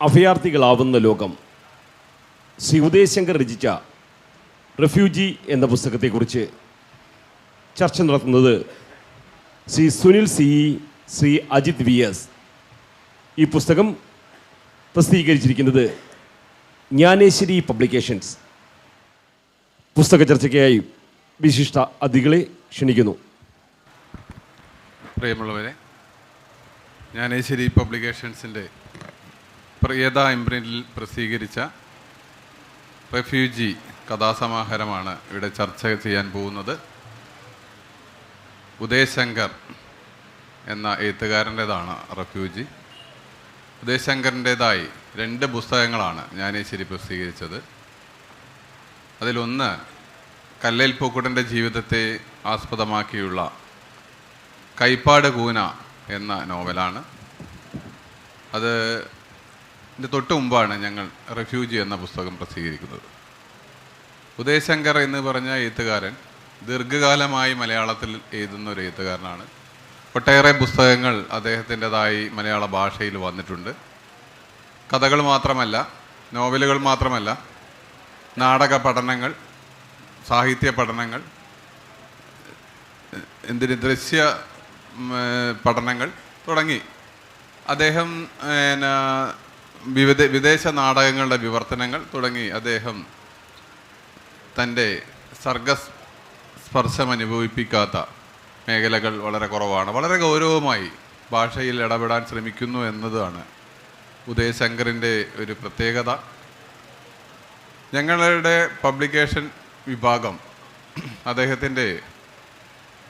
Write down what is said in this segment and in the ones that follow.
അഭയാർത്ഥികളാവുന്ന ലോകം ശ്രീ ഉദയശങ്കർ രചിച്ച റെഫ്യൂജി എന്ന പുസ്തകത്തെക്കുറിച്ച് ചർച്ച നടത്തുന്നത് Shri Sunil C E, Shri Ajith V S. ഈ പുസ്തകം പ്രസിദ്ധീകരിച്ചിരിക്കുന്നത് ജ്ഞാനേശ്വരി പബ്ലിക്കേഷൻസ്. പുസ്തക ചർച്ചയ്ക്കായി വിശിഷ്ട അതിഥികളെ ക്ഷണിക്കുന്നു. പ്രിയമുള്ളവരെ, ജ്ഞാനേശ്വരി പബ്ലിക്കേഷൻസിൻ്റെ പ്രിയത ഇംപ്രിൻറ്റിൽ പ്രസിദ്ധീകരിച്ച റെഫ്യൂജി കഥാസമാഹാരമാണ് ഇവിടെ ചർച്ച ചെയ്യാൻ പോകുന്നത്. ഉദയശങ്കർ എന്ന എഴുത്തുകാരൻ്റേതാണ് റെഫ്യൂജി. ഉദയശങ്കറിൻ്റേതായി 2 പുസ്തകങ്ങളാണ് ജ്ഞാനേശ്വരി പ്രസിദ്ധീകരിച്ചത്. അതിലൊന്ന് കല്ലേൽ പൂക്കുട്ടൻ്റെ ജീവിതത്തെ ആസ്പദമാക്കിയുള്ള കൈപ്പാട് കൂന എന്ന നോവലാണ്. അതിൻ്റെ തൊട്ട് മുമ്പാണ് ഞങ്ങൾ റെഫ്യൂജി എന്ന പുസ്തകം പ്രസിദ്ധീകരിക്കുന്നത്. ഉദയശങ്കർ എന്ന് പറഞ്ഞ എഴുത്തുകാരൻ ദീർഘകാലമായി മലയാളത്തിൽ എഴുതുന്ന ഒരു എഴുത്തുകാരനാണ്. ഒട്ടേറെ പുസ്തകങ്ങൾ അദ്ദേഹത്തിൻ്റെതായി മലയാള ഭാഷയിൽ വന്നിട്ടുണ്ട്. കഥകൾ മാത്രമല്ല, നോവലുകൾ മാത്രമല്ല, നാടക പഠനങ്ങൾ, സാഹിത്യ പഠനങ്ങൾ, ദൃശ്യ പഠനങ്ങൾ തുടങ്ങി അദ്ദേഹം വിദേശ നാടകങ്ങളുടെ വിവർത്തനങ്ങൾ തുടങ്ങി അദ്ദേഹം തൻ്റെ സർഗസ്പർശം അനുഭവിപ്പിക്കാത്ത മേഖലകൾ വളരെ കുറവാണ്. വളരെ ഗൗരവമായി ഭാഷയിൽ ഇടപെടാൻ ശ്രമിക്കുന്നു എന്നതാണ് ഉദയശങ്കറിൻ്റെ ഒരു പ്രത്യേകത. ഞങ്ങളുടെ പബ്ലിക്കേഷൻ വിഭാഗം അദ്ദേഹത്തിൻ്റെ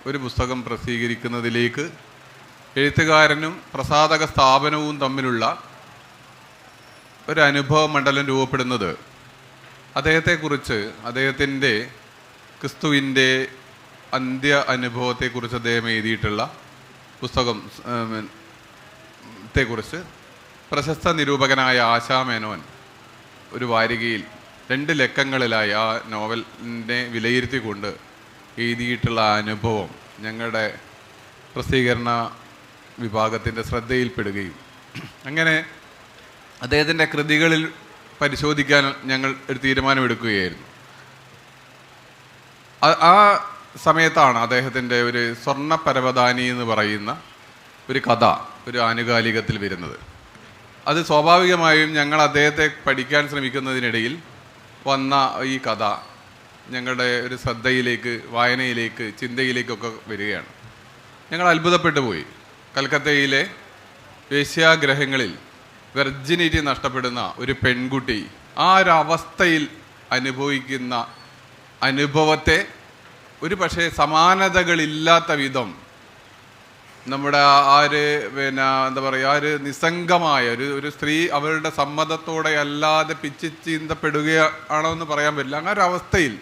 ഒരു പുസ്തകം പ്രസിദ്ധീകരിക്കുന്നതിലേക്ക് എഴുത്തുകാരനും പ്രസാധക സ്ഥാപനവും തമ്മിലുള്ള ഒരു അനുഭവ മണ്ഡലം രൂപപ്പെടുന്നത് അദ്ദേഹത്തെക്കുറിച്ച്, അദ്ദേഹത്തിൻ്റെ ക്രിസ്തുവിൻ്റെ അന്ത്യ അനുഭവത്തെക്കുറിച്ച് അദ്ദേഹം എഴുതിയിട്ടുള്ള പുസ്തകത്തെക്കുറിച്ച് പ്രശസ്ത നിരൂപകനായ ആശാമേനോൻ ഒരു വാരികയിൽ 2 ലക്കങ്ങളിലായി ആ നോവലിനെ വിലയിരുത്തിക്കൊണ്ട് എഴുതിയിട്ടുള്ള അനുഭവം ഞങ്ങളുടെ പ്രസിദ്ധീകരണ വിഭാഗത്തിൻ്റെ ശ്രദ്ധയിൽപ്പെടുകയും അങ്ങനെ അദ്ദേഹത്തിൻ്റെ കൃതികളിൽ പരിശോധിക്കാൻ ഞങ്ങൾ ഒരു തീരുമാനമെടുക്കുകയായിരുന്നു. ആ സമയത്താണ് അദ്ദേഹത്തിൻ്റെ ഒരു സ്വർണ്ണ പരവതാനി എന്ന് പറയുന്ന ഒരു കഥ ഒരു ആനുകാലികത്തിൽ വരുന്നത്. അത് സ്വാഭാവികമായും ഞങ്ങൾ അദ്ദേഹത്തെ പഠിക്കാൻ ശ്രമിക്കുന്നതിനിടയിൽ വന്ന ഈ കഥ ഞങ്ങളുടെ ഒരു ശ്രദ്ധയിലേക്ക്, വായനയിലേക്ക്, ചിന്തയിലേക്കൊക്കെ വരികയാണ്. ഞങ്ങൾ അത്ഭുതപ്പെട്ടു പോയി. കൽക്കത്തയിലെ വേശ്യാഗ്രഹങ്ങളിൽ വെർജിനിറ്റി നഷ്ടപ്പെടുന്ന ഒരു പെൺകുട്ടി ആ ഒരു അവസ്ഥയിൽ അനുഭവിക്കുന്ന അനുഭവത്തെ ഒരു പക്ഷേ സമാനതകളില്ലാത്ത വിധം നമ്മുടെ എന്താ പറയുക, ഒരു നിസ്സംഗമായ ഒരു സ്ത്രീ അവരുടെ സമ്മതത്തോടെ അല്ലാതെ പിച്ചിച്ചീന്തപ്പെടുകയാണോ എന്ന് പറയാൻ പറ്റില്ല. അങ്ങനെ ഒരു അവസ്ഥയിൽ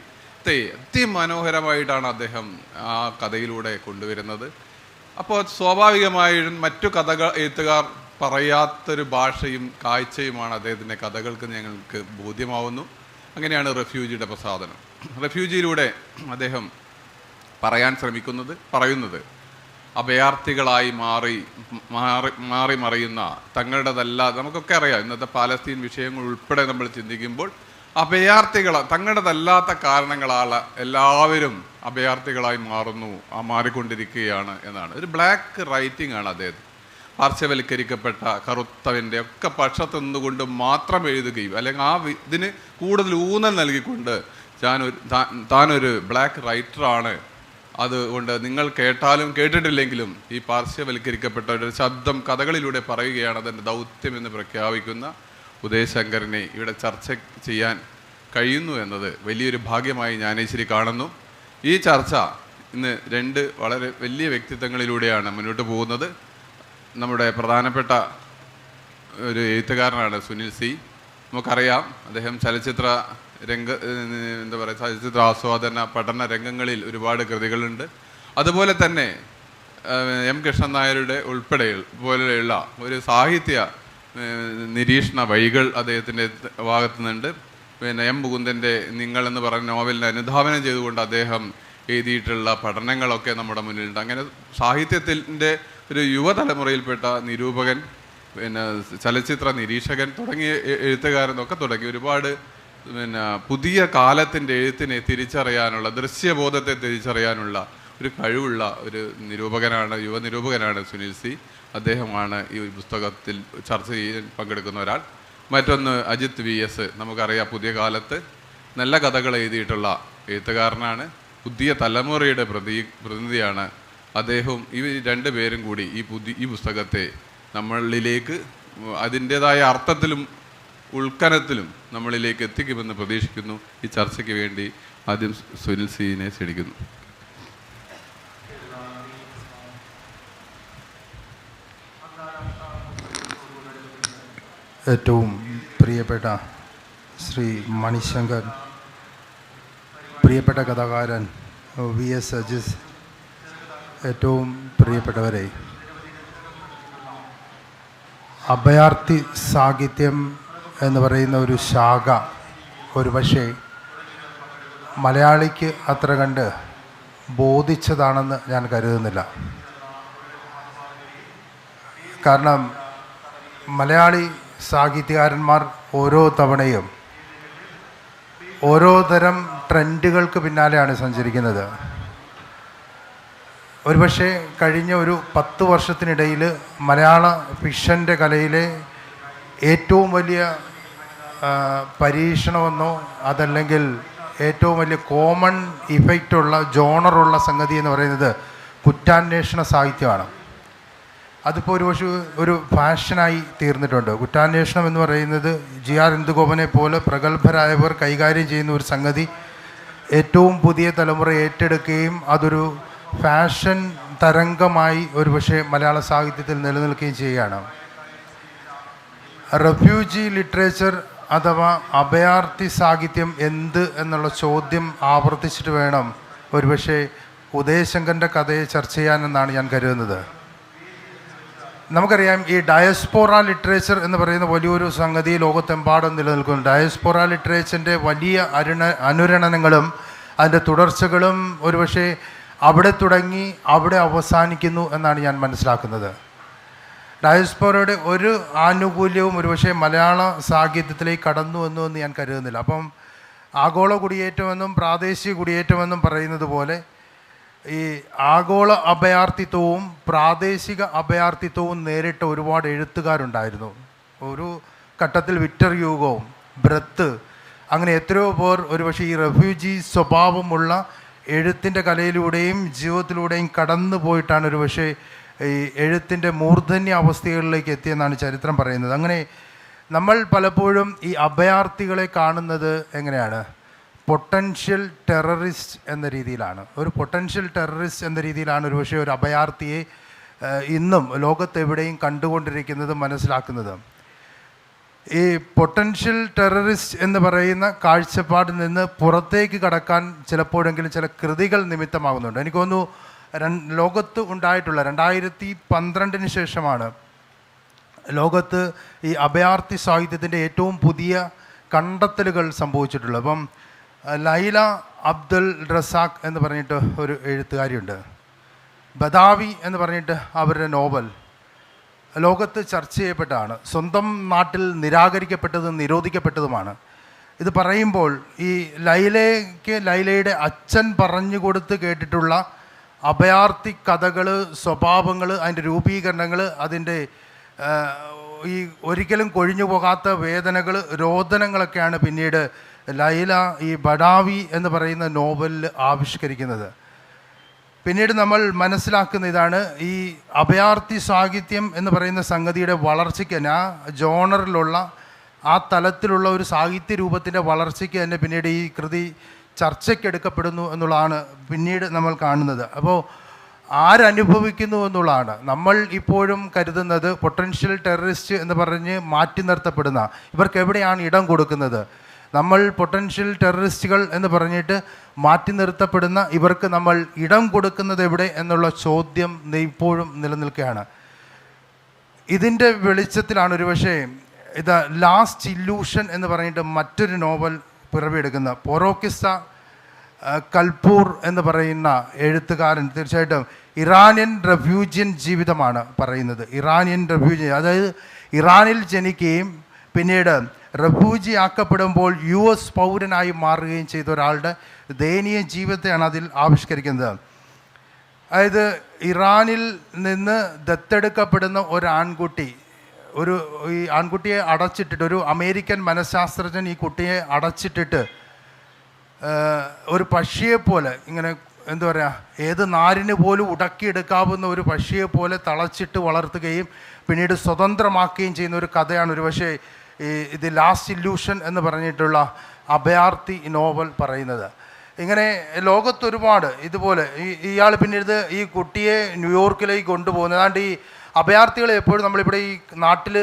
അതിമനോഹരമായിട്ടാണ് അദ്ദേഹം ആ കഥയിലൂടെ കൊണ്ടുവരുന്നത്. അപ്പോൾ സ്വാഭാവികമായും മറ്റു എഴുത്തുകാർ പറയാത്തൊരു ഭാഷയും കാഴ്ചയുമാണ് അദ്ദേഹത്തിൻ്റെ കഥകൾക്ക് ഞങ്ങൾക്ക് ബോധ്യമാവുന്നു. അങ്ങനെയാണ് റെഫ്യൂജിയുടെ പ്രസാധനം. റെഫ്യൂജിയിലൂടെ അദ്ദേഹം പറയുന്നത് അഭയാർത്ഥികളായി മാറി മറിയുന്ന തങ്ങളുടേതല്ലാതെ, നമുക്കൊക്കെ അറിയാം ഇന്നത്തെ പാലസ്തീൻ വിഷയങ്ങൾ ഉൾപ്പെടെ നമ്മൾ ചിന്തിക്കുമ്പോൾ തങ്ങളുടേതല്ലാത്ത കാരണങ്ങളാൽ എല്ലാവരും അഭയാർത്ഥികളായി മാറിക്കൊണ്ടിരിക്കുകയാണ് എന്നാണ്. ഒരു ബ്ലാക്ക് റൈറ്റിംഗ് ആണ് അദ്ദേഹം. പാർശ്വവൽക്കരിക്കപ്പെട്ട കറുത്തവൻ്റെ ഒക്കെ പക്ഷത്ത് നിന്നുകൊണ്ട് മാത്രം എഴുതുകയും അല്ലെങ്കിൽ ഇതിന് കൂടുതൽ ഊന്നൽ നൽകിക്കൊണ്ട് താനൊരു ബ്ലാക്ക് റൈറ്ററാണ്, അതുകൊണ്ട് നിങ്ങൾ കേട്ടാലും കേട്ടിട്ടില്ലെങ്കിലും ഈ പാർശ്വവൽക്കരിക്കപ്പെട്ട ഒരു ശബ്ദം കഥകളിലൂടെ പറയുകയാണ് അതിൻ്റെ ദൗത്യം എന്ന് പ്രഖ്യാപിക്കുന്ന ഉദയശങ്കറിനെ ഇവിടെ ചർച്ച ചെയ്യാൻ കഴിയുന്നു എന്നത് വലിയൊരു ഭാഗ്യമായി ജ്ഞാനേശ്വരി കാണുന്നു. ഈ ചർച്ച ഇന്ന് 2 വളരെ വലിയ വ്യക്തിത്വങ്ങളിലൂടെയാണ് മുന്നോട്ട് പോകുന്നത്. നമ്മുടെ പ്രധാനപ്പെട്ട ഒരു എഴുത്തുകാരനാണ് സുനിൽ സി. നമുക്കറിയാം അദ്ദേഹം ചലച്ചിത്ര ആസ്വാദന പഠന രംഗങ്ങളിൽ ഒരുപാട് കൃതികളുണ്ട്. അതുപോലെ തന്നെ എം കൃഷ്ണൻ നായരുടെ പോലെയുള്ള ഒരു സാഹിത്യ നിരീക്ഷണ വഴികൾ അദ്ദേഹത്തിൻ്റെ ഭാഗത്തു നിന്നുണ്ട്. എം മുകുന്ദൻ്റെ നിങ്ങൾ എന്ന് പറയുന്ന നോവലിനെ അനുധാവനം ചെയ്തുകൊണ്ട് അദ്ദേഹം എഴുതിയിട്ടുള്ള പഠനങ്ങളൊക്കെ നമ്മുടെ മുന്നിലുണ്ട്. അങ്ങനെ സാഹിത്യത്തിൻ്റെ ഒരു യുവതലമുറയിൽപ്പെട്ട നിരൂപകൻ പിന്നെ ചലച്ചിത്ര നിരീക്ഷകൻ തുടങ്ങിയ എഴുത്തുകാരെന്നൊക്കെ തുടങ്ങി ഒരുപാട് പിന്നെ പുതിയ കാലത്തിൻ്റെ എഴുത്തിനെ തിരിച്ചറിയാനുള്ള, ദൃശ്യബോധത്തെ തിരിച്ചറിയാനുള്ള ഒരു കഴിവുള്ള ഒരു നിരൂപകനാണ്, യുവ നിരൂപകനാണ് സുനിൽ സി. അദ്ദേഹമാണ് ഈ പുസ്തകത്തിൽ ചർച്ച ചെയ്യാൻ പങ്കെടുക്കുന്ന ഒരാൾ. മറ്റൊന്ന് അജിത് VS. നമുക്കറിയാം, പുതിയ കാലത്ത് നല്ല കഥകൾ എഴുതിയിട്ടുള്ള എഴുത്തുകാരനാണ്, പുതിയ തലമുറയുടെ പ്രതിനിധിയാണ് അദ്ദേഹവും. ഈ രണ്ട് പേരും കൂടി ഈ പുസ്തകത്തെ നമ്മളിലേക്ക് അതിൻ്റേതായ അർത്ഥത്തിലും ഉൾക്കനത്തിലും നമ്മളിലേക്ക് എത്തിക്കുമെന്ന് പ്രതീക്ഷിക്കുന്നു. ഈ ചർച്ചയ്ക്ക് വേണ്ടി ആദ്യം സുനിൽ സിനെ ക്ഷണിക്കുന്നു. ഏറ്റവും പ്രിയപ്പെട്ട ശ്രീ മണിശങ്കർ, പ്രിയപ്പെട്ട കഥാകാരൻ VS അജിസ്, ഏറ്റവും പ്രിയപ്പെട്ടവരെ, അഭയാർത്ഥി സാഹിത്യം എന്ന് പറയുന്ന ഒരു ശാഖ ഒരുപക്ഷെ മലയാളിക്ക് അത്ര കണ്ട് ബോധിച്ചതാണെന്ന് ഞാൻ കരുതുന്നില്ല. കാരണം മലയാളി സാഹിത്യകാരന്മാർ ഓരോ തവണയും ഓരോ തരം ട്രെൻഡുകൾക്ക് പിന്നാലെയാണ് സഞ്ചരിക്കുന്നത്. ഒരുപക്ഷെ കഴിഞ്ഞ ഒരു 10 വർഷത്തിനിടയിൽ മലയാള ഫിക്ഷൻ്റെ കലയിലെ ഏറ്റവും വലിയ പരീക്ഷണമെന്നോ അതല്ലെങ്കിൽ ഏറ്റവും വലിയ കോമൺ ഇഫക്റ്റുള്ള ജോണറുള്ള സംഗതി എന്ന് പറയുന്നത് കുറ്റാന്വേഷണ സാഹിത്യമാണ്. അതിപ്പോൾ ഒരുപക്ഷെ ഒരു ഫാഷനായി തീർന്നിട്ടുണ്ട്. കുറ്റാന്വേഷണം എന്ന് പറയുന്നത് GR ഇന്ദുഗോപനെ പോലെ പ്രഗത്ഭരായവർ കൈകാര്യം ചെയ്യുന്ന ഒരു സംഗതി ഏറ്റവും പുതിയ തലമുറ ഏറ്റെടുക്കുകയും അതൊരു ഫാഷൻ തരംഗമായി ഒരുപക്ഷെ മലയാള സാഹിത്യത്തിൽ നിലനിൽക്കുകയും ചെയ്യുകയാണ്. റെഫ്യൂജി ലിറ്ററേച്ചർ അഥവാ അഭയാർത്ഥി സാഹിത്യം എന്ത് എന്നുള്ള ചോദ്യം ആവർത്തിച്ചിട്ട് വേണം ഒരുപക്ഷെ ഉദയശങ്കറിൻ്റെ കഥയെ ചർച്ച ചെയ്യാനെന്നാണ് ഞാൻ കരുതുന്നത്. നമുക്കറിയാം, ഈ ഡയസ്പോറ ലിറ്ററേച്ചർ എന്ന് പറയുന്ന വലിയൊരു സംഗതി ലോകത്തെമ്പാടും നിലനിൽക്കുന്നു. ഡയസ്പോറ ലിറ്ററേച്ചറിൻ്റെ വലിയ അനുരണനങ്ങളും അതിൻ്റെ തുടർച്ചകളും ഒരുപക്ഷെ അവിടെ തുടങ്ങി അവിടെ അവസാനിക്കുന്നു എന്നാണ് ഞാൻ മനസ്സിലാക്കുന്നത്. ഡയസ്പോറയുടെ ഒരു ആനുകൂല്യവും ഒരുപക്ഷെ മലയാള സാഹിത്യത്തിലേക്ക് കടന്നു എന്ന് ഞാൻ കരുതുന്നില്ല. അപ്പം ആഗോള കുടിയേറ്റമെന്നും പ്രാദേശിക കുടിയേറ്റമെന്നും പറയുന്നത് പോലെ ഈ ആഗോള അഭയാർത്ഥിത്വവും പ്രാദേശിക അഭയാർത്ഥിത്വവും നേരിട്ട ഒരുപാട് എഴുത്തുകാരുണ്ടായിരുന്നു. ഒരു ഘട്ടത്തിൽ വിക്ടർ ഹ്യൂഗോവും ബ്രത്ത്, അങ്ങനെ എത്രയോ പേർ ഒരുപക്ഷെ ഈ റെഫ്യൂജി സ്വഭാവമുള്ള എഴുത്തിൻ്റെ കലയിലൂടെയും ജീവിതത്തിലൂടെയും കടന്നു പോയിട്ടാണ് ഒരുപക്ഷെ ഈ എഴുത്തിൻ്റെ മൂർധന്യ അവസ്ഥകളിലേക്ക് എത്തിയെന്നാണ് ചരിത്രം പറയുന്നത്. അങ്ങനെ നമ്മൾ പലപ്പോഴും ഈ അഭയാർത്ഥികളെ കാണുന്നത് എങ്ങനെയാണ്? പൊട്ടൻഷ്യൽ ടെററിസ്റ്റ് എന്ന രീതിയിലാണ്. ഒരു പൊട്ടൻഷ്യൽ ടെററിസ്റ്റ് എന്ന രീതിയിലാണ് ഒരുപക്ഷെ ഒരു അഭയാർത്ഥിയെ ഇന്നും ലോകത്തെവിടെയും കണ്ടുകൊണ്ടിരിക്കുന്നത്, മനസ്സിലാക്കുന്നത്. ഈ പൊട്ടൻഷ്യൽ ടെററിസ്റ്റ് എന്ന് പറയുന്ന കാഴ്ചപ്പാടിൽ നിന്ന് പുറത്തേക്ക് കടക്കാൻ ചിലപ്പോഴെങ്കിലും ചില കൃതികൾ നിമിത്തമാകുന്നുണ്ട്. എനിക്ക് തോന്നുന്നു ലോകത്ത് ഉണ്ടായിട്ടുള്ള 2012 ശേഷമാണ് ലോകത്ത് ഈ അഭയാർത്ഥി സാഹിത്യത്തിൻ്റെ ഏറ്റവും പുതിയ കണ്ടെത്തലുകൾ സംഭവിച്ചിട്ടുള്ളത്. അപ്പം ലൈല അബ്ദുൽ റസാഖ് എന്ന് പറഞ്ഞിട്ട് ഒരു എഴുത്തുകാരിയുണ്ട്. ബദാവി എന്ന് പറഞ്ഞിട്ട് അവരുടെ നോവൽ ലോകത്ത് ചർച്ച ചെയ്യപ്പെട്ടതാണ്. സ്വന്തം നാട്ടിൽ നിരാകരിക്കപ്പെട്ടതും നിരോധിക്കപ്പെട്ടതുമാണ്. ഇത് പറയുമ്പോൾ ഈ ലൈലയുടെ അച്ഛൻ പറഞ്ഞു കൊടുത്ത് കേട്ടിട്ടുള്ള അഭയാർത്ഥി കഥകൾ, സ്വഭാവങ്ങൾ, അതിൻ്റെ രൂപീകരണങ്ങൾ, അതിൻ്റെ ഈ ഒരിക്കലും കൊഴിഞ്ഞു പോകാത്ത വേദനകൾ, രോദനങ്ങളൊക്കെയാണ് പിന്നീട് ലൈല ഈ ബഡാവി എന്ന് പറയുന്ന നോവലിൽ ആവിഷ്കരിക്കുന്നത്. പിന്നീട് നമ്മൾ മനസ്സിലാക്കുന്ന ഇതാണ്, ഈ അഭയാർത്ഥി സാഹിത്യം എന്ന് പറയുന്ന സംഗതിയുടെ വളർച്ചയ്ക്ക് തന്നെ, ആ ജോണറിലുള്ള ആ തലത്തിലുള്ള ഒരു സാഹിത്യ രൂപത്തിൻ്റെ വളർച്ചയ്ക്ക് തന്നെ പിന്നീട് ഈ കൃതി ചർച്ചയ്ക്കെടുക്കപ്പെടുന്നു എന്നുള്ളതാണ് പിന്നീട് നമ്മൾ കാണുന്നത്. അപ്പോൾ ആരനുഭവിക്കുന്നു എന്നുള്ളതാണ്. നമ്മൾ ഇപ്പോഴും കരുതുന്നത് പൊട്ടൻഷ്യൽ ടെററിസ്റ്റ് എന്ന് പറഞ്ഞ് മാറ്റി നിർത്തപ്പെടുന്ന ഇവർക്ക് എവിടെയാണ് ഇടം കൊടുക്കുന്നത്? നമ്മൾ പൊട്ടൻഷ്യൽ ടെററിസ്റ്റുകൾ എന്ന് പറഞ്ഞിട്ട് മാറ്റി നിർത്തപ്പെടുന്ന ഇവർക്ക് നമ്മൾ ഇടം കൊടുക്കുന്നത് എവിടെ എന്നുള്ള ചോദ്യം ഇപ്പോഴും നിലനിൽക്കുകയാണ്. ഇതിൻ്റെ വെളിച്ചത്തിലാണ് ഒരുപക്ഷെ ഇത് ലാസ്റ്റ് ഇല്യൂഷൻ എന്ന് പറഞ്ഞിട്ട് മറ്റൊരു നോവൽ പിറവിയെടുക്കുന്ന പൊറോക്കിസ്ത കൽപൂർ എന്ന് പറയുന്ന എഴുത്തുകാരൻ. തീർച്ചയായിട്ടും ഇറാനിയൻ റെഫ്യൂജിയൻ ജീവിതമാണ് പറയുന്നത്. ഇറാനിയൻ റെഫ്യൂജി, അതായത് ഇറാനിൽ ജനിക്കുകയും പിന്നീട് റെഫ്യൂജി ആക്കപ്പെടുമ്പോൾ US പൗരനായി മാറുകയും ചെയ്ത ഒരാളുടെ ദയനീയ ജീവിതത്തെയാണ് അതിൽ ആവിഷ്കരിക്കുന്നത്. അതായത് ഇറാനിൽ നിന്ന് ദത്തെടുക്കപ്പെടുന്ന ഒരു ആൺകുട്ടി, ഈ ആൺകുട്ടിയെ അടച്ചിട്ടിട്ട്, ഒരു അമേരിക്കൻ മനഃശാസ്ത്രജ്ഞൻ ഈ കുട്ടിയെ അടച്ചിട്ടിട്ട് ഒരു പക്ഷിയെപ്പോലെ, ഇങ്ങനെ എന്താ പറയുക, ഏത് നാരിന് പോലും ഉടക്കിയെടുക്കാവുന്ന ഒരു പക്ഷിയെപ്പോലെ തളച്ചിട്ട് വളർത്തുകയും പിന്നീട് സ്വതന്ത്രമാക്കുകയും ചെയ്യുന്ന ഒരു കഥയാണ് ഒരുപക്ഷെ ഇത് ലാസ്റ്റ് ഇല്യൂഷൻ എന്ന് പറഞ്ഞിട്ടുള്ള അഭയാർത്ഥി നോവൽ പറയുന്നത്. ഇങ്ങനെ ലോകത്തൊരുപാട് ഇതുപോലെ ഇയാൾ പിന്നീട് ഈ കുട്ടിയെ ന്യൂയോർക്കിലേക്ക് കൊണ്ടുപോകുന്നത്. ഏതാണ്ട് ഈ അഭയാർത്ഥികളെ എപ്പോഴും നമ്മളിവിടെ ഈ നാട്ടിൽ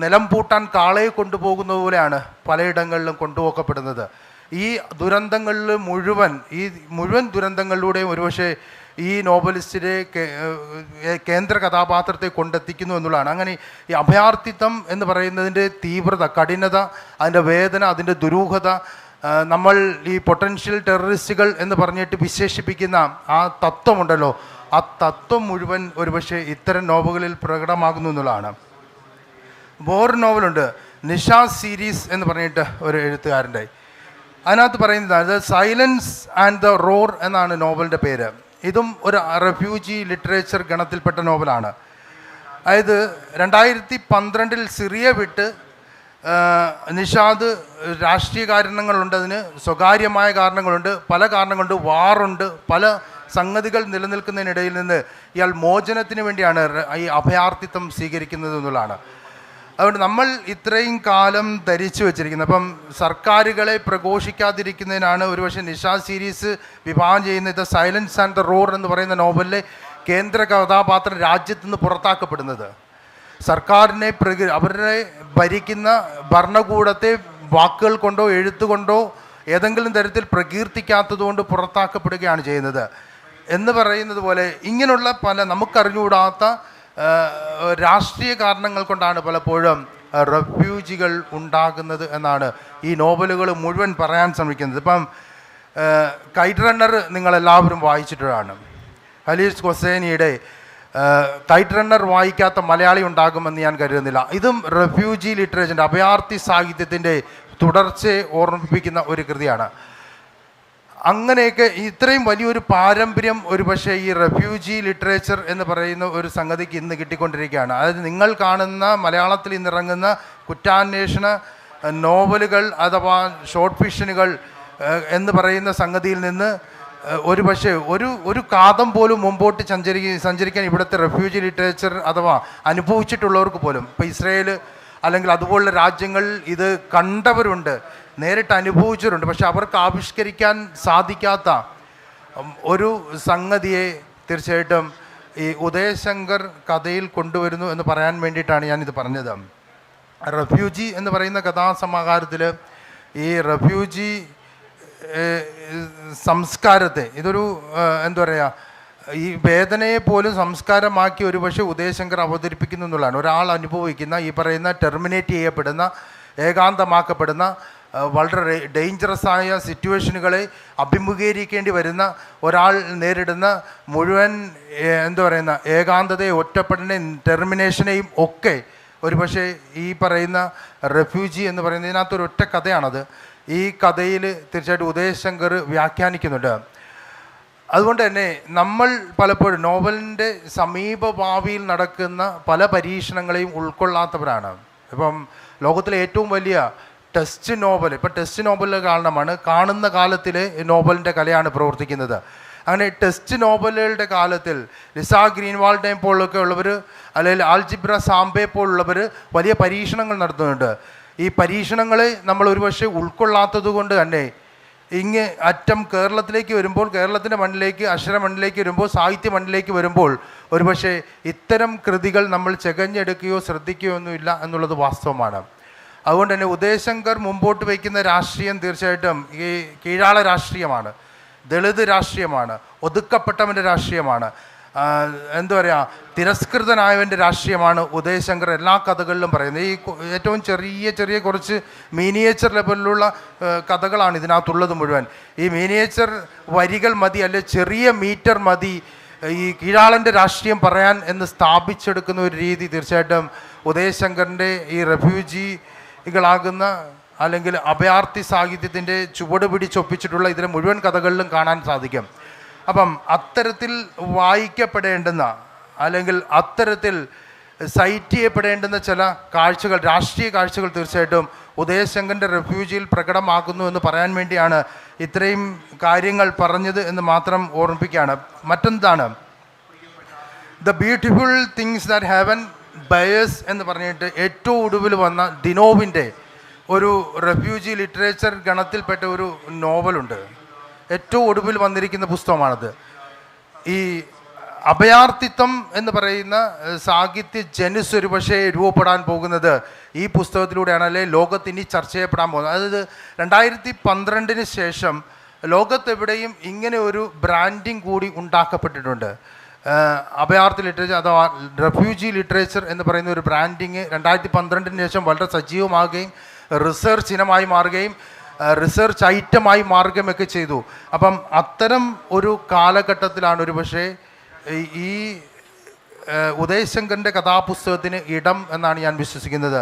നിലം പൂട്ടാൻ കാളയെ കൊണ്ടുപോകുന്നത് പോലെയാണ് പലയിടങ്ങളിലും കൊണ്ടുപോക്കപ്പെടുന്നത്. ഈ ദുരന്തങ്ങളിൽ മുഴുവൻ ദുരന്തങ്ങളിലൂടെയും ഒരുപക്ഷെ ഈ നോവലിസ്റ്റിലെ കേന്ദ്ര കഥാപാത്രത്തെ കൊണ്ടെത്തിക്കുന്നു എന്നുള്ളതാണ്. അങ്ങനെ ഈ അഭയാർത്ഥിത്വം എന്ന് പറയുന്നതിൻ്റെ തീവ്രത, കഠിനത, അതിൻ്റെ വേദന, അതിൻ്റെ ദുരൂഹത, നമ്മൾ ഈ പൊട്ടൻഷ്യൽ ടെററിസ്റ്റുകൾ എന്ന് പറഞ്ഞിട്ട് വിശേഷിപ്പിക്കുന്ന ആ തത്വമുണ്ടല്ലോ, ആ തത്വം മുഴുവൻ ഒരുപക്ഷെ ഇത്തരം നോവലുകളിൽ പ്രകടമാകുന്നു എന്നുള്ളതാണ്. വേറൊരു നോവലുണ്ട്, നിഷ സീരീസ് എന്ന് പറഞ്ഞിട്ട് ഒരു എഴുത്തുകാരൻ്റെ. അതിനകത്ത് പറയുന്നത് സൈലൻസ് ആൻഡ് ദ റോർ എന്നാണ് നോവലിൻ്റെ പേര്. ഇതും ഒരു റെഫ്യൂജി ലിറ്ററേച്ചർ ഗണത്തിൽപ്പെട്ട നോവലാണ്. അതായത് 2012 സിറിയ വിട്ട് നിഷാദ്, രാഷ്ട്രീയ കാരണങ്ങളുണ്ട്, അതിന് സ്വകാര്യമായ കാരണങ്ങളുണ്ട്, പല കാരണങ്ങളുണ്ട്, വാറുണ്ട്, പല സംഗതികൾ നിലനിൽക്കുന്നതിനിടയിൽ നിന്ന് ഇയാൾ മോചനത്തിന് വേണ്ടിയാണ് ഈ അഭയാർത്ഥിത്വം സ്വീകരിക്കുന്നത് എന്നുള്ളതാണ്. അതുകൊണ്ട് നമ്മൾ ഇത്രയും കാലം ധരിച്ചു വെച്ചിരിക്കുന്നത്, അപ്പം സർക്കാരുകളെ പ്രഘോഷിക്കാതിരിക്കുന്നതിനാണ് ഒരുപക്ഷെ നിഷാ സീരീസ് വിഭാവനം ചെയ്യുന്നത്. സൈലൻസ് ആൻഡ് ദ റോർ എന്ന് പറയുന്ന നോവലിലെ കേന്ദ്ര കഥാപാത്രം രാജ്യത്തു നിന്ന് പുറത്താക്കപ്പെടുന്നത്. സർക്കാരിനെ അവരുടെ ഭരിക്കുന്ന ഭരണകൂടത്തെ വാക്കുകൾ കൊണ്ടോ എഴുത്തുകൊണ്ടോ ഏതെങ്കിലും തരത്തിൽ പ്രകീർത്തിക്കാത്തതുകൊണ്ട് പുറത്താക്കപ്പെടുകയാണ് ചെയ്യുന്നത് എന്ന് പറയുന്നത് പോലെ ഇങ്ങനെയുള്ള പല നമുക്കറിഞ്ഞുകൂടാത്ത രാഷ്ട്രീയ കാരണങ്ങൾ കൊണ്ടാണ് പലപ്പോഴും റെഫ്യൂജികൾ ഉണ്ടാകുന്നത് എന്നാണ് ഈ നോവലുകൾ മുഴുവൻ പറയാൻ ശ്രമിക്കുന്നത്. ഇപ്പം കൈറ്റ് റണ്ണർ നിങ്ങളെല്ലാവരും വായിച്ചിട്ടുള്ളതാണ്. ഖലീൽ ഹൊസൈനിയുടെ കൈറ്റ് റണ്ണർ വായിക്കാത്ത മലയാളി ഉണ്ടാകുമെന്ന് ഞാൻ കരുതുന്നില്ല. ഇതും റെഫ്യൂജി ലിറ്ററേച്ചറിൻ്റെ, അഭയാർത്ഥി സാഹിത്യത്തിൻ്റെ തുടർച്ചയെ ഓർമ്മിപ്പിക്കുന്ന ഒരു കൃതിയാണ്. അങ്ങനെയൊക്കെ ഇത്രയും വലിയൊരു പാരമ്പര്യം ഒരുപക്ഷെ ഈ റെഫ്യൂജി ലിറ്ററേച്ചർ എന്ന് പറയുന്ന ഒരു സംഗതിക്ക് ഇന്ന് കിട്ടിക്കൊണ്ടിരിക്കുകയാണ്. അതായത് നിങ്ങൾ കാണുന്ന മലയാളത്തിൽ ഇന്നിറങ്ങുന്ന കുറ്റാന്വേഷണ നോവലുകൾ അഥവാ ഷോർട്ട് ഫിക്ഷനുകൾ എന്ന് പറയുന്ന സംഗതിയിൽ നിന്ന് ഒരുപക്ഷെ ഒരു കാതം പോലും മുമ്പോട്ട് സഞ്ചരിക്കാൻ ഇവിടുത്തെ റെഫ്യൂജി ലിറ്ററേച്ചർ അഥവാ അനുഭവിച്ചിട്ടുള്ളവർക്ക് പോലും, ഇപ്പോൾ ഇസ്രയേൽ അല്ലെങ്കിൽ അതുപോലുള്ള രാജ്യങ്ങൾ ഇത് കണ്ടവരുണ്ട്, നേരിട്ട് അനുഭവിച്ചവരുണ്ട്. പക്ഷെ അവർക്ക് ആവിഷ്കരിക്കാൻ സാധിക്കാത്ത ഒരു സംഗതിയെ തീർച്ചയായിട്ടും ഈ ഉദയശങ്കർ കഥയിൽ കൊണ്ടുവരുന്നു എന്ന് പറയാൻ വേണ്ടിയിട്ടാണ് ഞാനിത് പറഞ്ഞത്. റെഫ്യൂജി എന്ന് പറയുന്ന കഥാസമാഹാരത്തിൽ ഈ റെഫ്യൂജി സംസ്കാരത്തെ, ഇതൊരു എന്താ പറയുക, ഈ വേദനയെ പോലും സംസ്കാരമാക്കി ഒരുപക്ഷെ ഉദയശങ്കർ അവതരിപ്പിക്കുന്നു എന്നുള്ളതാണ്. ഒരാൾ അനുഭവിക്കുന്ന ഈ പറയുന്ന ടെർമിനേറ്റ് ചെയ്യപ്പെടുന്ന, ഏകാന്തമാക്കപ്പെടുന്ന, വളരെ ഡേഞ്ചറസ് ആയ സിറ്റുവേഷനുകളെ അഭിമുഖീകരിക്കേണ്ടി വരുന്ന ഒരാൾ നേരിടുന്ന മുഴുവൻ എന്താ പറയുന്ന ഏകാന്തതയെ, ഒറ്റപ്പെടലിനെയും ടെർമിനേഷനെയും ഒക്കെ ഒരുപക്ഷെ ഈ പറയുന്ന റെഫ്യൂജി എന്ന് പറയുന്നതിനകത്തൊരു ഒറ്റ കഥയാണത്. ഈ കഥയിൽ തീർച്ചയായിട്ടും ഉദയശങ്കർ വ്യാഖ്യാനിക്കുന്നുണ്ട്. അതുകൊണ്ട് തന്നെ നമ്മൾ പലപ്പോഴും നോവലിൻ്റെ സമീപഭാവിയിൽ നടക്കുന്ന പല പരീക്ഷണങ്ങളെയും ഉൾക്കൊള്ളാത്തവരാണ്. ഇപ്പം ലോകത്തിലെ ഏറ്റവും വലിയ ടെസ്റ്റ് നോവൽ, ഇപ്പം ടെസ്റ്റ് നോവലിൻ്റെ കാരണമാണ് കാണുന്ന കാലത്തിലെ നോവലിൻ്റെ കലയാണ് പ്രവർത്തിക്കുന്നത്. അങ്ങനെ ടെസ്റ്റ് നോവലുകളുടെ കാലത്തിൽ ലിസ ഗ്രീൻവാൾഡേയും പോലൊക്കെ ഉള്ളവർ, അല്ലെങ്കിൽ ആൽജിബ്ര സാംബെ പോലുള്ളവർ വലിയ പരീക്ഷണങ്ങൾ നടത്തുന്നുണ്ട്. ഈ പരീക്ഷണങ്ങളെ നമ്മൾ ഒരുപക്ഷെ ഉൾക്കൊള്ളാത്തത് കൊണ്ട് തന്നെ ഇങ്ങ് അറ്റം കേരളത്തിലേക്ക് വരുമ്പോൾ, കേരളത്തിൻ്റെ മണ്ണിലേക്ക്, അക്ഷര മണ്ണിലേക്ക് വരുമ്പോൾ, സാഹിത്യ മണ്ണിലേക്ക് വരുമ്പോൾ ഒരുപക്ഷെ ഇത്തരം കൃതികൾ നമ്മൾ ചെകഞ്ഞെടുക്കുകയോ ശ്രദ്ധിക്കുകയോ ഒന്നുമില്ല എന്നുള്ളത് വാസ്തവമാണ്. അതുകൊണ്ട് തന്നെ ഉദയശങ്കർ മുമ്പോട്ട് വയ്ക്കുന്ന രാഷ്ട്രീയം തീർച്ചയായിട്ടും ഈ കീഴാള രാഷ്ട്രീയമാണ്, ദളിത് രാഷ്ട്രീയമാണ്, ഒതുക്കപ്പെട്ടവൻ്റെ രാഷ്ട്രീയമാണ്, എന്താ പറയുക, തിരസ്കൃതനായവൻ്റെ രാഷ്ട്രീയമാണ് ഉദയശങ്കർ എല്ലാ കഥകളിലും പറയുന്നത്. ഈ ഏറ്റവും ചെറിയ കുറച്ച് മീനിയേച്ചർ ലെവലിലുള്ള കഥകളാണ് ഇതിനകത്തുള്ളത് മുഴുവൻ. ഈ മീനിയേച്ചർ വരികൾ മതി, അല്ലെ ചെറിയ മീറ്റർ മതി ഈ കീഴാളൻ്റെ രാഷ്ട്രീയം പറയാൻ എന്ന് സ്ഥാപിച്ചെടുക്കുന്ന ഒരു രീതി തീർച്ചയായിട്ടും ഉദയശങ്കറിൻ്റെ ഈ റെഫ്യൂജികളാകുന്ന അല്ലെങ്കിൽ അഭയാർത്ഥി സാഹിത്യത്തിൻ്റെ ചുവട് പിടിച്ചൊപ്പിച്ചിട്ടുള്ള ഇതിലെ മുഴുവൻ കഥകളിലും കാണാൻ സാധിക്കും. അപ്പം അത്തരത്തിൽ വായിക്കപ്പെടേണ്ടുന്ന അല്ലെങ്കിൽ അത്തരത്തിൽ സൈറ്റ് ചെയ്യപ്പെടേണ്ടുന്ന ചില കാഴ്ചകൾ, രാഷ്ട്രീയ കാഴ്ചകൾ തീർച്ചയായിട്ടും ഉദയശങ്കറിൻ്റെ റെഫ്യൂജിയിൽ പ്രകടമാക്കുന്നു എന്ന് പറയാൻ വേണ്ടിയാണ് ഇത്രയും കാര്യങ്ങൾ പറഞ്ഞത് എന്ന് മാത്രം ഓർമ്മിപ്പിക്കുകയാണ്. മറ്റെന്താണ്, the beautiful things that heaven bears എന്ന് പറഞ്ഞിട്ട് ഏറ്റവും ഒടുവിൽ വന്ന ദിനോവിൻ്റെ ഒരു റെഫ്യൂജി ലിറ്ററേച്ചർ ഗണത്തിൽപ്പെട്ട ഒരു നോവലുണ്ട്. ഏറ്റവും ഒടുവിൽ വന്നിരിക്കുന്ന പുസ്തകമാണത്. ഈ അഭയാർത്ഥിത്വം എന്ന് പറയുന്ന സാഹിത്യ ജനുസ് ഒരു പക്ഷേ രൂപപ്പെടാൻ പോകുന്നത് ഈ പുസ്തകത്തിലൂടെയാണ്, അല്ലെ ലോകത്ത് ഇനി ചർച്ച ചെയ്യപ്പെടാൻ പോകുന്നത്. അതായത് 2012 ശേഷം ലോകത്തെവിടെയും ഇങ്ങനെ ഒരു ബ്രാൻഡിങ് കൂടി ഉണ്ടാക്കപ്പെട്ടിട്ടുണ്ട്. അഭയാർത്ഥി ലിറ്ററേച്ചർ അഥവാ റെഫ്യൂജി ലിറ്ററേച്ചർ എന്ന് പറയുന്ന ഒരു ബ്രാൻഡിങ് 2012 ശേഷം വളരെ സജീവമാകുകയും റിസർച്ച് ഇനമായി മാറുകയും റിസർച്ച് ഐറ്റമായി മാറുകയൊക്കെ ചെയ്തു. അപ്പം അത്തരം ഒരു കാലഘട്ടത്തിലാണ് ഒരു പക്ഷേ ഈ ഉദയശങ്കറിൻ്റെ കഥാപുസ്തകത്തിന് ഇടം എന്നാണ് ഞാൻ വിശ്വസിക്കുന്നത്.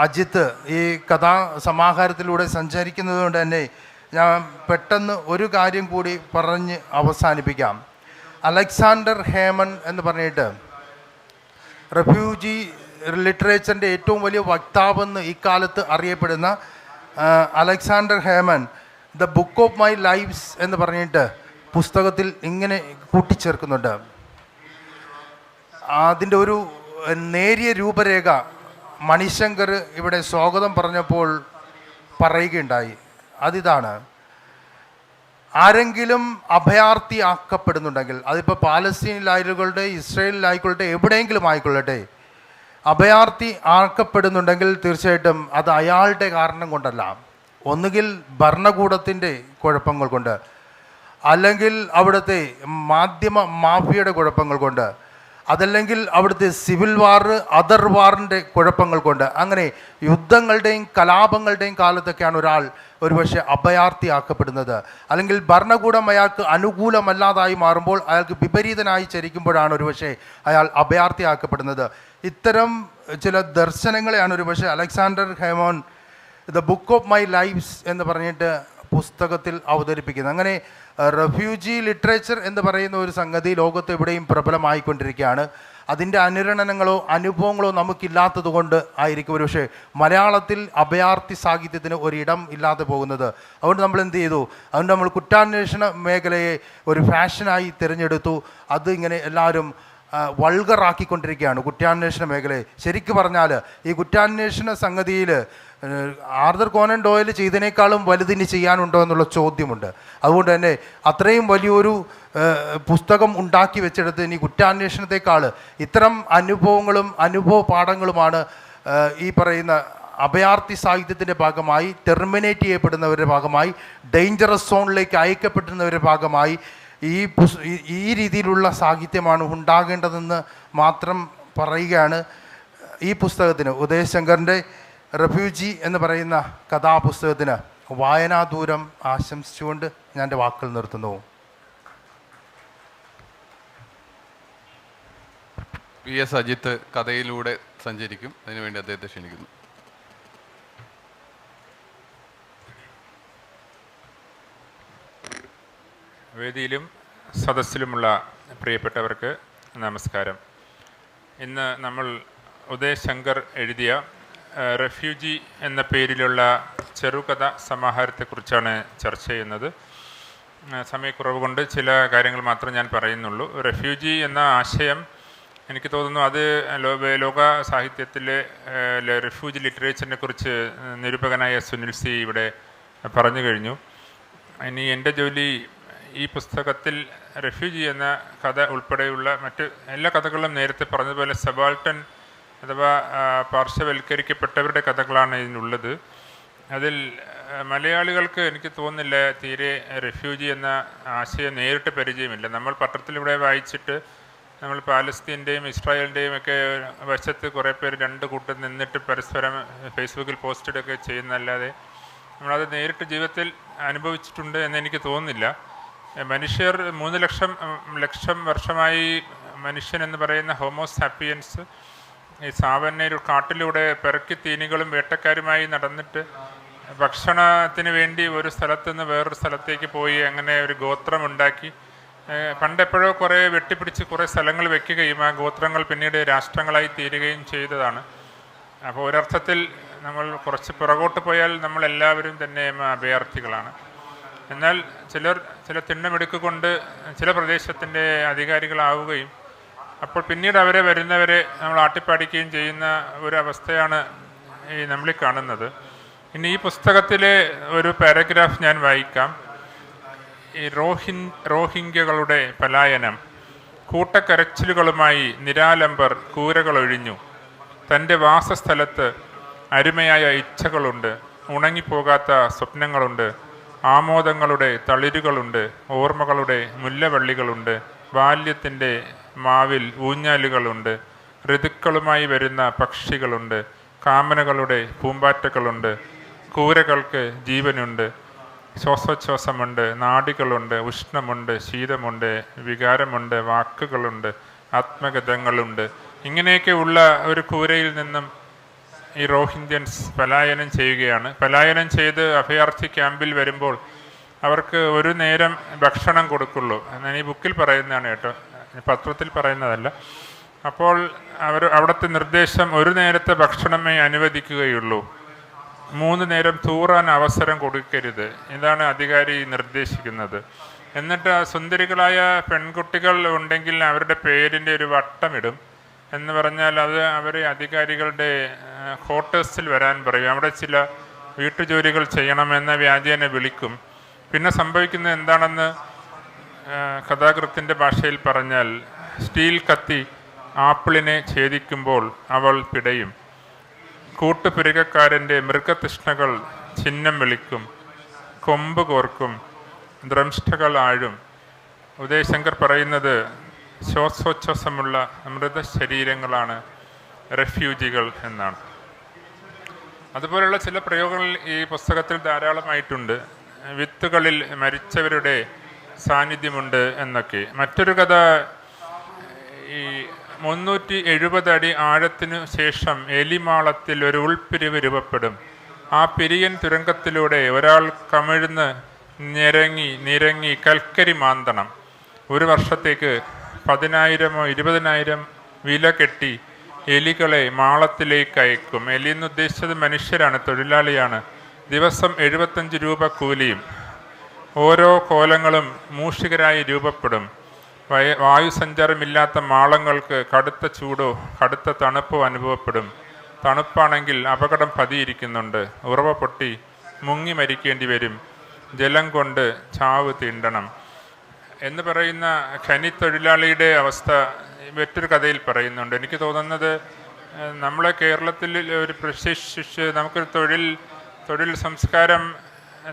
അജിത്ത് ഈ കഥാ സമാഹാരത്തിലൂടെ സഞ്ചരിക്കുന്നത് കൊണ്ട് തന്നെ ഞാൻ പെട്ടെന്ന് ഒരു കാര്യം കൂടി പറഞ്ഞ് അവസാനിപ്പിക്കാം. അലക്സാണ്ടർ ഹേമൻ എന്ന് പറഞ്ഞിട്ട് റെഫ്യൂജി ലിറ്ററേച്ചറിൻ്റെ ഏറ്റവും വലിയ വക്താവെന്ന് ഇക്കാലത്ത് അറിയപ്പെടുന്ന Alexander Hemon the book of my lives എന്ന് പറഞ്ഞിട്ട് പുസ്തകത്തിൽ ഇങ്ങനെ കൂട്ടിച്ചേർക്കുന്നുണ്ട്. അതിൻ്റെ ഒരു നേരിയ രൂപരേഖ മണിശങ്കർ ഇവിടെ സ്വാഗതം പറഞ്ഞപ്പോൾ പറയുകയുണ്ടായി. അതിതാണ്, ആരെങ്കിലും അഭയാർത്ഥി ആക്കപ്പെടുന്നുണ്ടെങ്കിൽ, അതിപ്പോൾ പാലസ്തീനിലായിക്കൊള്ളട്ടെ, ഇസ്രയേലിലായിക്കൊള്ളട്ടെ, എവിടെയെങ്കിലും ആയിക്കൊള്ളട്ടെ, അഭയാർത്ഥി ആക്കപ്പെടുന്നുണ്ടെങ്കിൽ തീർച്ചയായിട്ടും അത് അയാളുടെ കാരണം കൊണ്ടല്ല. ഒന്നുകിൽ ഭരണകൂടത്തിൻ്റെ കുഴപ്പങ്ങൾ കൊണ്ട്, അല്ലെങ്കിൽ അവിടുത്തെ മാധ്യമ മാഫിയയുടെ കുഴപ്പങ്ങൾ കൊണ്ട്, അതല്ലെങ്കിൽ അവിടുത്തെ സിവിൽ വാർ, അതർ വാറിൻ്റെ കുഴപ്പങ്ങൾ കൊണ്ട്. അങ്ങനെ യുദ്ധങ്ങളുടെയും കലാപങ്ങളുടെയും കാലത്തൊക്കെയാണ് ഒരാൾ ഒരുപക്ഷെ അഭയാർത്ഥിയാക്കപ്പെടുന്നത്. അല്ലെങ്കിൽ ഭരണകൂടം അയാൾക്ക് അനുകൂലമല്ലാതായി മാറുമ്പോൾ, അയാൾക്ക് വിപരീതനായി ചരിക്കുമ്പോഴാണ് ഒരുപക്ഷെ അയാൾ അഭയാർത്ഥിയാക്കപ്പെടുന്നത്. ഇത്തരം ചില ദർശനങ്ങളെയാണ് ഒരുപക്ഷെ Alexander Hemon the book of my lives എന്ന് പറഞ്ഞിട്ട് പുസ്തകത്തിൽ അവതരിപ്പിക്കുന്നത്. അങ്ങനെ റെഫ്യൂജി ലിറ്ററേച്ചർ എന്ന് പറയുന്ന ഒരു സംഗതി ലോകത്ത് എവിടെയും പ്രബലമായിക്കൊണ്ടിരിക്കുകയാണ്. അതിൻ്റെ അനുരണനങ്ങളോ അനുഭവങ്ങളോ നമുക്കില്ലാത്തത് കൊണ്ട് ആയിരിക്കും ഒരുപക്ഷെ മലയാളത്തിൽ അഭയാർത്ഥി സാഹിത്യത്തിന് ഒരിടം ഇല്ലാതെ പോകുന്നത്. അതുകൊണ്ട് നമ്മൾ എന്ത് ചെയ്തു? അതുകൊണ്ട് നമ്മൾ കുറ്റാന്വേഷണ മേഖലയെ ഒരു ഫാഷനായി തിരഞ്ഞെടുത്തു. അത് ഇങ്ങനെ എല്ലാവരും വൾഗറാക്കിക്കൊണ്ടിരിക്കുകയാണ് കുറ്റാന്വേഷണ മേഖലയെ. ശരിക്കും പറഞ്ഞാൽ ഈ കുറ്റാന്വേഷണ സംഗതിയിൽ ആർതർ കോനൻ ഡോയൽ ചെയ്തതിനേക്കാളും വലുതിന് ചെയ്യാനുണ്ടോ എന്നുള്ള ചോദ്യമുണ്ട്. അതുകൊണ്ട് തന്നെ അത്രയും വലിയൊരു പുസ്തകം ഉണ്ടാക്കി വെച്ചെടുത്ത് ഇനി കുറ്റാന്വേഷണത്തെക്കാൾ ഇത്തരം അനുഭവങ്ങളും അനുഭവ പാഠങ്ങളുമാണ് ഈ പറയുന്ന അഭയാർത്ഥി സാഹിത്യത്തിൻ്റെ ഭാഗമായി, ടെർമിനേറ്റ് ചെയ്യപ്പെടുന്നവരുടെ ഭാഗമായി, ഡേഞ്ചറസ് സോണിലേക്ക് അയക്കപ്പെടുന്നവരുടെ ഭാഗമായി ഈ രീതിയിലുള്ള സാഹിത്യമാണ് ഉണ്ടാകേണ്ടതെന്ന് മാത്രം പറയുകയാണ്. ഈ പുസ്തകത്തിന്, ഉദയശങ്കറിൻ്റെ റെഫ്യൂജി എന്ന് പറയുന്ന കഥാപുസ്തകത്തിന് വായനാദൂരം ആശംസിച്ചുകൊണ്ട് ഞാൻ എൻ്റെ വാക്കുകൾ നിർത്തുന്നു. PS അജിത്ത് കഥയിലൂടെ സഞ്ചരിക്കും. അതിനുവേണ്ടി അദ്ദേഹത്തെ ക്ഷണിക്കുന്നു. വേദിയിലും സദസ്സിലുമുള്ള പ്രിയപ്പെട്ടവർക്ക് നമസ്കാരം. ഇന്ന് നമ്മൾ ഉദയശങ്കർ എഴുതിയ റെഫ്യൂജി എന്ന പേരിലുള്ള ചെറുകഥ സമാഹാരത്തെക്കുറിച്ചാണ് ചർച്ച ചെയ്യുന്നത്. സമയക്കുറവ് കൊണ്ട് ചില കാര്യങ്ങൾ മാത്രം ഞാൻ പറയുന്നുള്ളൂ. റെഫ്യൂജി എന്ന ആശയം എനിക്ക് തോന്നുന്നു അത് ലോക സാഹിത്യത്തിലെ റെഫ്യൂജി ലിറ്ററേച്ചറിനെ കുറിച്ച് നിരൂപകനായ സുനിൽ സി ഇവിടെ പറഞ്ഞു കഴിഞ്ഞു. ഇനി എൻ്റെ ജോലി ഈ പുസ്തകത്തിൽ റെഫ്യൂജി എന്ന കഥ ഉൾപ്പെടെയുള്ള മറ്റ് എല്ലാ കഥകളും നേരത്തെ പറഞ്ഞതുപോലെ സബാൾട്ടൻ അഥവാ പാർശ്വവൽക്കരിക്കപ്പെട്ടവരുടെ കഥകളാണ് ഇതിനുള്ളത്. അതിൽ മലയാളികൾക്ക് എനിക്ക് തോന്നുന്നില്ല തീരെ റെഫ്യൂജി എന്ന ആശയം നേരിട്ട് പരിചയമില്ല. നമ്മൾ പത്രത്തിലൂടെ വായിച്ചിട്ട് നമ്മൾ പാലസ്തീൻ്റെയും ഇസ്രായേലിൻ്റെയും ഒക്കെ വശത്ത് കുറേ പേര് രണ്ട് കൂട്ടം നിന്നിട്ട് പരസ്പരം ഫേസ്ബുക്കിൽ പോസ്റ്റിടൊക്കെ ചെയ്യുന്നതല്ലാതെ നമ്മളത് നേരിട്ട് ജീവിതത്തിൽ അനുഭവിച്ചിട്ടുണ്ട് എന്ന് എനിക്ക് തോന്നുന്നില്ല. മനുഷ്യർ 3 ലക്ഷം വർഷമായി മനുഷ്യൻ എന്ന് പറയുന്ന ഹോമോസാപ്പിയൻസ് ഈ സാവന്നയിൽ കാട്ടിലൂടെ പെറുക്കി തീനികളും വേട്ടക്കാരുമായി നടന്നിട്ട് ഭക്ഷണത്തിന് വേണ്ടി ഒരു സ്ഥലത്ത് നിന്ന് വേറൊരു സ്ഥലത്തേക്ക് പോയി അങ്ങനെ ഒരു ഗോത്രം ഉണ്ടാക്കി പണ്ടെപ്പോഴോ കുറേ വെട്ടിപ്പിടിച്ച് കുറേ സ്ഥലങ്ങൾ വെക്കുകയും ആ ഗോത്രങ്ങൾ പിന്നീട് രാഷ്ട്രങ്ങളായി തീരുകയും ചെയ്തതാണ്. അപ്പോൾ ഒരർത്ഥത്തിൽ നമ്മൾ കുറച്ച് പുറകോട്ട് പോയാൽ നമ്മളെല്ലാവരും തന്നെ അഭയാർത്ഥികളാണ്. എന്നാൽ ചില തിണ്ണമെടുക്കൊണ്ട് ചില പ്രദേശത്തിൻ്റെ അധികാരികളാവുകയും അപ്പോൾ പിന്നീട് വരുന്നവരെ നമ്മൾ ആട്ടിപ്പാടിക്കുകയും ചെയ്യുന്ന ഒരവസ്ഥയാണ് നമ്മളീ കാണുന്നത്. ഇനി ഈ പുസ്തകത്തിലെ ഒരു പാരഗ്രാഫ് ഞാൻ വായിക്കാം. ഈ റോഹിംഗ്യകളുടെ പലായനം. കൂട്ടക്കരച്ചിലുകളുമായി നിരാലംബർ കൂരകളൊഴിഞ്ഞു. തൻ്റെ വാസസ്ഥലത്ത് അരുമയായ ഇച്ഛകളുണ്ട്, ഉണങ്ങിപ്പോകാത്ത സ്വപ്നങ്ങളുണ്ട്, ആമോദങ്ങളുടെ തളിരുകളുണ്ട്, ഓർമ്മകളുടെ മുല്ലവള്ളികളുണ്ട്, ബാല്യത്തിൻ്റെ മാവിൽ ഊഞ്ഞാലുകളുണ്ട്, ഋതുക്കളുമായി വരുന്ന പക്ഷികളുണ്ട്, കാമനകളുടെ പൂമ്പാറ്റകളുണ്ട്, കൂരകൾക്ക് ജീവനുണ്ട്, ശ്വാസോച്ഛ്വാസമുണ്ട്, നാഡികളുണ്ട്, ഉഷ്ണമുണ്ട്, ശീതമുണ്ട്, വികാരമുണ്ട്, വാക്കുകളുണ്ട്, ആത്മഗതങ്ങളുണ്ട്. ഇങ്ങനെയൊക്കെ ഉള്ള ഒരു കൂരയിൽ നിന്നും ഈ റോഹിംഗ്യൻസ് പലായനം ചെയ്യുകയാണ്. പലായനം ചെയ്ത് അഭയാർത്ഥി ക്യാമ്പിൽ വരുമ്പോൾ അവർക്ക് ഒരു നേരം ഭക്ഷണം കൊടുക്കുള്ളൂ. ഞാൻ ഈ ബുക്കിൽ പറയുന്നതാണ് കേട്ടോ, പത്രത്തിൽ പറയുന്നതല്ല. അപ്പോൾ അവിടുത്തെ നിർദ്ദേശം ഒരു നേരത്തെ ഭക്ഷണമേ അനുവദിക്കുകയുള്ളൂ, 3 നേരം തൂറാൻ അവസരം കൊടുക്കരുത്. ഇതാണ് അധികാരി നിർദ്ദേശിക്കുന്നത്. എന്നിട്ട് സുന്ദരികളായ പെൺകുട്ടികൾ ഉണ്ടെങ്കിൽ അവരുടെ പേരിൻ്റെ ഒരു വട്ടമിടും. എന്ന് പറഞ്ഞാൽ അത് അവരെ അധികാരികളുടെ ക്വാർട്ടേഴ്സിൽ വരാൻ പറയും. അവിടെ ചില വീട്ടുജോലികൾ ചെയ്യണമെന്ന വ്യാജേന വിളിക്കും. പിന്നെ സംഭവിക്കുന്നത് എന്താണെന്ന് കഥാകൃത്തിൻ്റെ ഭാഷയിൽ പറഞ്ഞാൽ, സ്റ്റീൽ കത്തി ആപ്പിളിനെ ഛേദിക്കുമ്പോൾ അവൾ പിടയും. കൂട്ടുപിരകക്കാരൻ്റെ മൃഗതൃഷ്ണകൾ ചിഹ്നം വിളിക്കും, കൊമ്പ് കോർക്കും, ദ്രംഷ്ടകൾ ആഴും. ഉദയശങ്കർ പറയുന്നത് ശ്വാസോച്ഛ്വാസമുള്ള മൃതശരീരങ്ങളാണ് റെഫ്യൂജികൾ എന്നാണ്. അതുപോലുള്ള ചില പ്രയോഗങ്ങൾ ഈ പുസ്തകത്തിൽ ധാരാളമായിട്ടുണ്ട്. വിത്തുകളിൽ മരിച്ചവരുടെ സാന്നിധ്യമുണ്ട് എന്നൊക്കെ. മറ്റൊരു കഥ, ഈ 370 അടി ആഴത്തിനു ശേഷം എലിമാളത്തിൽ ഒരു ഉൾപ്പിരിവ് രൂപപ്പെടും. ആ പിരിയൻ തുരങ്കത്തിലൂടെ ഒരാൾ കമിഴ്ന്ന് നിരങ്ങി കൽക്കരി മാന്തണം. 1 വർഷത്തേക്ക് 10,000 20,000 വില കെട്ടി എലികളെ മാളത്തിലേക്ക് അയക്കും. എലി എന്ന് ഉദ്ദേശിച്ചത് മനുഷ്യരാണ്, തൊഴിലാളിയാണ്. ദിവസം 75 രൂപ കൂലിയും. ഓരോ കോലങ്ങളും മൂഷികരായി രൂപപ്പെടും. വായുസഞ്ചാരമില്ലാത്ത മാളങ്ങൾക്ക് കടുത്ത ചൂടോ കടുത്ത തണുപ്പോ അനുഭവപ്പെടും. തണുപ്പാണെങ്കിൽ അപകടം പതിയിരിക്കുന്നുണ്ട്. ഉറവ പൊട്ടി മുങ്ങി മരിക്കേണ്ടി വരും. ജലം കൊണ്ട് ചാവ് തീണ്ടണം എന്ന് പറയുന്ന ഖനിത്തൊഴിലാളിയുടെ അവസ്ഥ മറ്റൊരു കഥയിൽ പറയുന്നുണ്ട്. എനിക്ക് തോന്നുന്നത് നമ്മളെ കേരളത്തിൽ ഒരു പ്രശിക്ഷിച്ച് നമുക്കൊരു തൊഴിൽ സംസ്കാരം,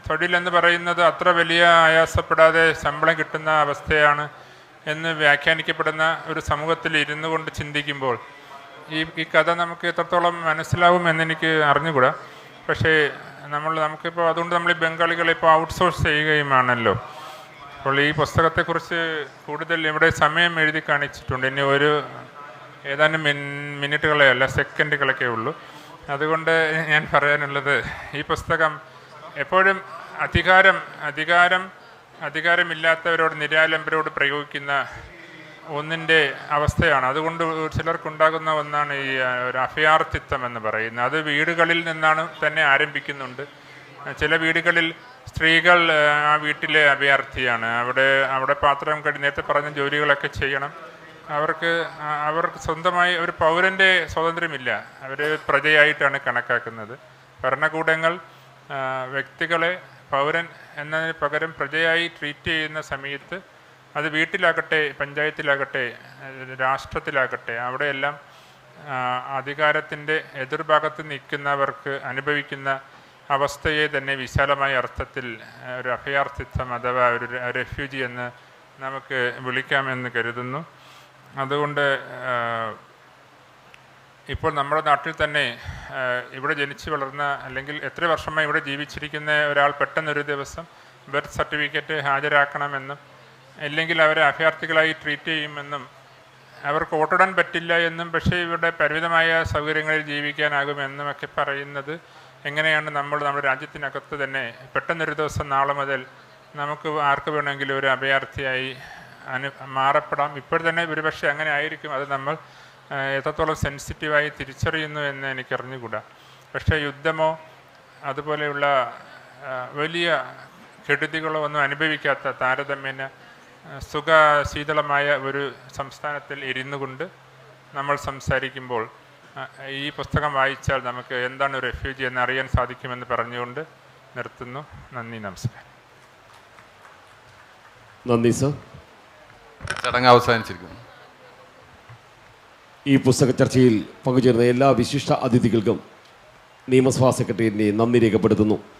തൊഴിലെന്ന് പറയുന്നത് അത്ര വലിയ ആയാസപ്പെടാതെ ശമ്പളം കിട്ടുന്ന അവസ്ഥയാണ് എന്ന് വ്യാഖ്യാനിക്കപ്പെടുന്ന ഒരു സമൂഹത്തിൽ ഇരുന്നു കൊണ്ട് ചിന്തിക്കുമ്പോൾ ഈ കഥ നമുക്ക് എത്രത്തോളം മനസ്സിലാവും എന്നെനിക്ക് അറിഞ്ഞുകൂടാ. പക്ഷേ നമുക്കിപ്പോൾ അതുകൊണ്ട് നമ്മൾ ഈ ബംഗാളികളെ ഇപ്പോൾ ഔട്ട്സോഴ്സ് ചെയ്യുകയുമാണല്ലോ. അപ്പോൾ ഈ പുസ്തകത്തെക്കുറിച്ച് കൂടുതൽ ഇവിടെ സമയം എഴുതി കാണിച്ചിട്ടുണ്ട്. ഇനി ഏതാനും മിനിറ്റുകളെ അല്ല, സെക്കൻഡുകളൊക്കെ ഉള്ളൂ. അതുകൊണ്ട് ഞാൻ പറയാനുള്ളത്, ഈ പുസ്തകം എപ്പോഴും അധികാരമില്ലാത്തവരോട്, നിരാലംബരോട് പ്രയോഗിക്കുന്ന ഒന്നിൻ്റെ അവസ്ഥയാണ്. അതുകൊണ്ട് ചിലർക്കുണ്ടാകുന്ന ഒന്നാണ് ഈ ഒരു അഭയാർത്ഥിത്വം എന്ന് പറയുന്നത്. അത് വീടുകളിൽ നിന്നാണ് തന്നെ ആരംഭിക്കുന്നുണ്ട്. ചില വീടുകളിൽ സ്ത്രീകൾ ആ വീട്ടിലെ അഭയാർത്ഥിയാണ്. അവിടെ പാത്രം കഴുകി, നേരത്തെ പറഞ്ഞ ജോലികളൊക്കെ ചെയ്യണം. അവർക്ക് സ്വന്തമായി ഒരു പൗരൻ്റെ സ്വാതന്ത്ര്യമില്ല. അവർ പ്രജയായിട്ടാണ് കണക്കാക്കുന്നത്. ഭരണകൂടങ്ങൾ വ്യക്തികളെ പൗരൻ എന്നതിന് പകരം പ്രജയായി ട്രീറ്റ് ചെയ്യുന്ന സമയത്ത് അത് വീട്ടിലാകട്ടെ, പഞ്ചായത്തിലാകട്ടെ, രാഷ്ട്രത്തിലാകട്ടെ, അവിടെയെല്ലാം അധികാരത്തിൻ്റെ എതിർഭാഗത്ത് നിൽക്കുന്നവർക്ക് അനുഭവിക്കുന്ന അവസ്ഥയെ തന്നെ വിശാലമായ അർത്ഥത്തിൽ ഒരു അഭയാർത്ഥിത്വം അഥവാ ഒരു റെഫ്യൂജി എന്ന് നമുക്ക് വിളിക്കാമെന്ന് കരുതുന്നു. അതുകൊണ്ട് ഇപ്പോൾ നമ്മുടെ നാട്ടിൽ തന്നെ ഇവിടെ ജനിച്ചു വളർന്ന, അല്ലെങ്കിൽ എത്ര വർഷമായി ഇവിടെ ജീവിച്ചിരിക്കുന്ന ഒരാൾ പെട്ടെന്നൊരു ദിവസം ബർത്ത് സർട്ടിഫിക്കറ്റ് ഹാജരാക്കണമെന്നും അല്ലെങ്കിൽ അവരെ അഭയാർത്ഥികളായി ട്രീറ്റ് ചെയ്യുമെന്നും അവർക്ക് വോട്ടിടാൻ പറ്റില്ല എന്നും പക്ഷേ ഇവരുടെ പരിമിതമായ സൗകര്യങ്ങളിൽ ജീവിക്കാനാകുമെന്നും ഒക്കെ പറയുന്നത് എങ്ങനെയാണ് നമ്മുടെ രാജ്യത്തിനകത്ത് തന്നെ പെട്ടെന്നൊരു ദിവസം നാളെ മുതൽ നമുക്ക് ആർക്ക് വേണമെങ്കിലും ഒരു അഭയാർത്ഥിയായി മാറപ്പെടാം. ഇപ്പോൾ തന്നെ ഒരുപക്ഷെ അങ്ങനെ ആയിരിക്കും. അത് നമ്മൾ എത്രത്തോളം സെൻസിറ്റീവായി തിരിച്ചറിയുന്നു എന്ന് എനിക്കറിഞ്ഞുകൂടാ. പക്ഷേ യുദ്ധമോ അതുപോലെയുള്ള വലിയ കെടുതികളോ ഒന്നും അനുഭവിക്കാത്ത താരതമ്യേന സുഖശീതളമായ ഒരു സംസ്ഥാനത്തിൽ ഇരുന്നു കൊണ്ട് നമ്മൾ സംസാരിക്കുമ്പോൾ ഈ പുസ്തകം വായിച്ചാൽ നമുക്ക് എന്താണ് റെഫ്യൂജി എന്നറിയാൻ സാധിക്കുമെന്ന് പറഞ്ഞുകൊണ്ട് നിർത്തുന്നു. നന്ദി, നമസ്കാരം. നന്ദി സർ. ചടങ്ങ് അവസാനിച്ചിരിക്കുന്നു. ഈ പുസ്തക ചർച്ചയിൽ പങ്കുചേർന്ന എല്ലാ വിശിഷ്ട അതിഥികൾക്കും നിയമസഭാ സെക്രട്ടറിയെ നന്ദി രേഖപ്പെടുത്തുന്നു.